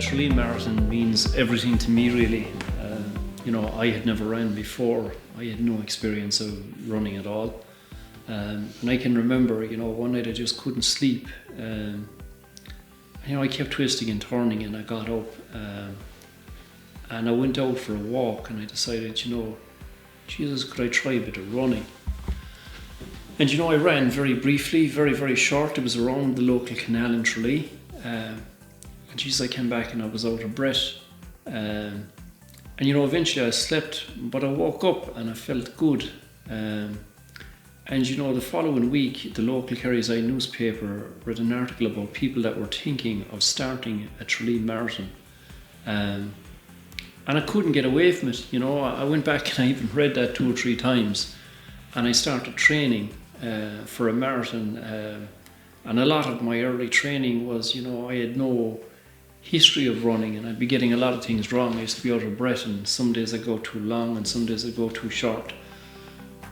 Tralee Marathon means everything to me, really. I had never ran before. I had no experience of running at all. And I can remember, one night I just couldn't sleep. I kept twisting and turning, and I got up and I went out for a walk, and I decided, Jesus, could I try a bit of running? And I ran very briefly, very, very short. It was around the local canal in Tralee. And Jesus, I came back and I was out of breath. And eventually I slept, but I woke up and I felt good. And the following week, the local Kerry's Eye newspaper read an article about people that were thinking of starting a Tralee Marathon. And I couldn't get away from it. I went back and I even read that 2 or 3 times, and I started training for a marathon. And a lot of my early training was, I had no history of running, and I'd be getting a lot of things wrong. I used to be out of breath, and some days I'd go too long and some days I'd go too short.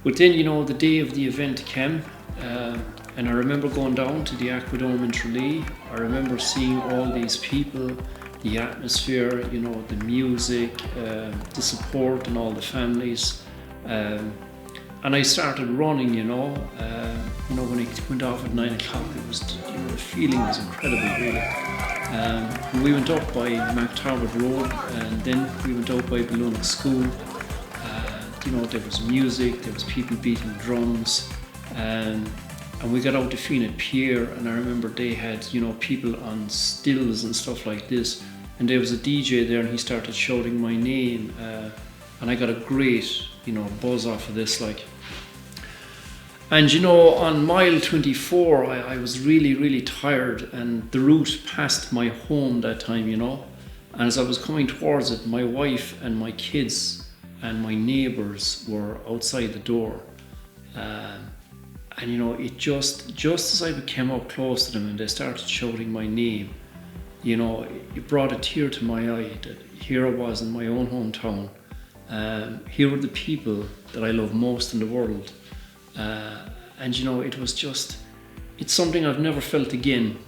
But then, the day of the event came, and I remember going down to the Aquadome in Tralee. I remember seeing all these people, the atmosphere, the music, the support, and all the families. And I started running, when it went off at 9 o'clock, it was, the feeling was incredible, really. We went up by MacTarwood Road, and then we went out by Balloon School. There was music, there was people beating drums, and we got out to Fianna Pier, and I remember they had, people on stills and stuff like this, and there was a DJ there, and he started shouting my name, and I got a great, buzz off of this, like. And on mile 24, I was really, really tired, and the route passed my home that time, and as I was coming towards it, my wife and my kids and my neighbours were outside the door, and it just as I came up close to them and they started shouting my name, it brought a tear to my eye that here I was in my own hometown. Here were the people that I love most in the world, and it was it's something I've never felt again.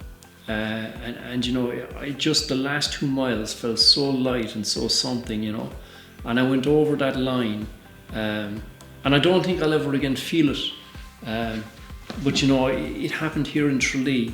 The last 2 miles felt so light and so something, and I went over that line, and I don't think I'll ever again feel it, but it happened here in Tralee,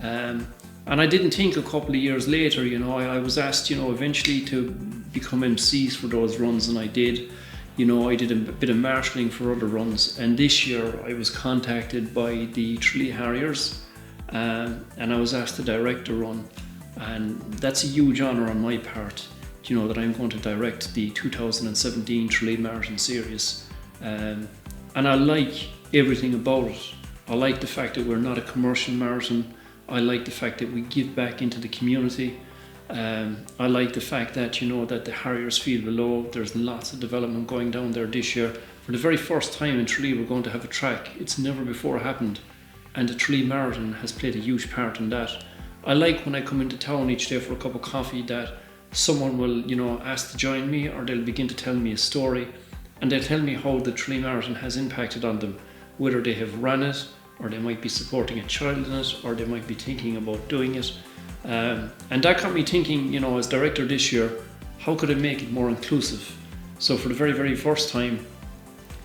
and I didn't think a couple of years later, I was asked, eventually to become MCs for those runs, and I did. I did a bit of marshalling for other runs, and this year I was contacted by the Tralee Harriers, and I was asked to direct a run, and that's a huge honour on my part, that I'm going to direct the 2017 Tralee Marathon Series, and I like everything about it. I like the fact that we're not a commercial marathon. I like the fact that we give back into the community. I like the fact that, that the Harriers field below, there's lots of development going down there this year. For the very first time in Tralee, we're going to have a track. It's never before happened. And the Tralee Marathon has played a huge part in that. I like when I come into town each day for a cup of coffee that someone will, ask to join me, or they'll begin to tell me a story, and they'll tell me how the Tralee Marathon has impacted on them, whether they have run it, or they might be supporting a child in it, or they might be thinking about doing it. And that got me thinking, as director this year, how could I make it more inclusive? So for the very, very first time,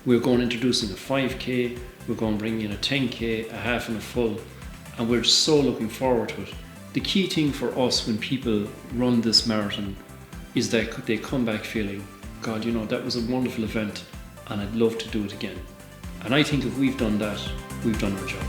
we're going introducing a 5K, we're going to bring in a 10K, a half and a full, and we're so looking forward to it. The key thing for us when people run this marathon is that they come back feeling, God, that was a wonderful event and I'd love to do it again. And I think if we've done that, we've done our job.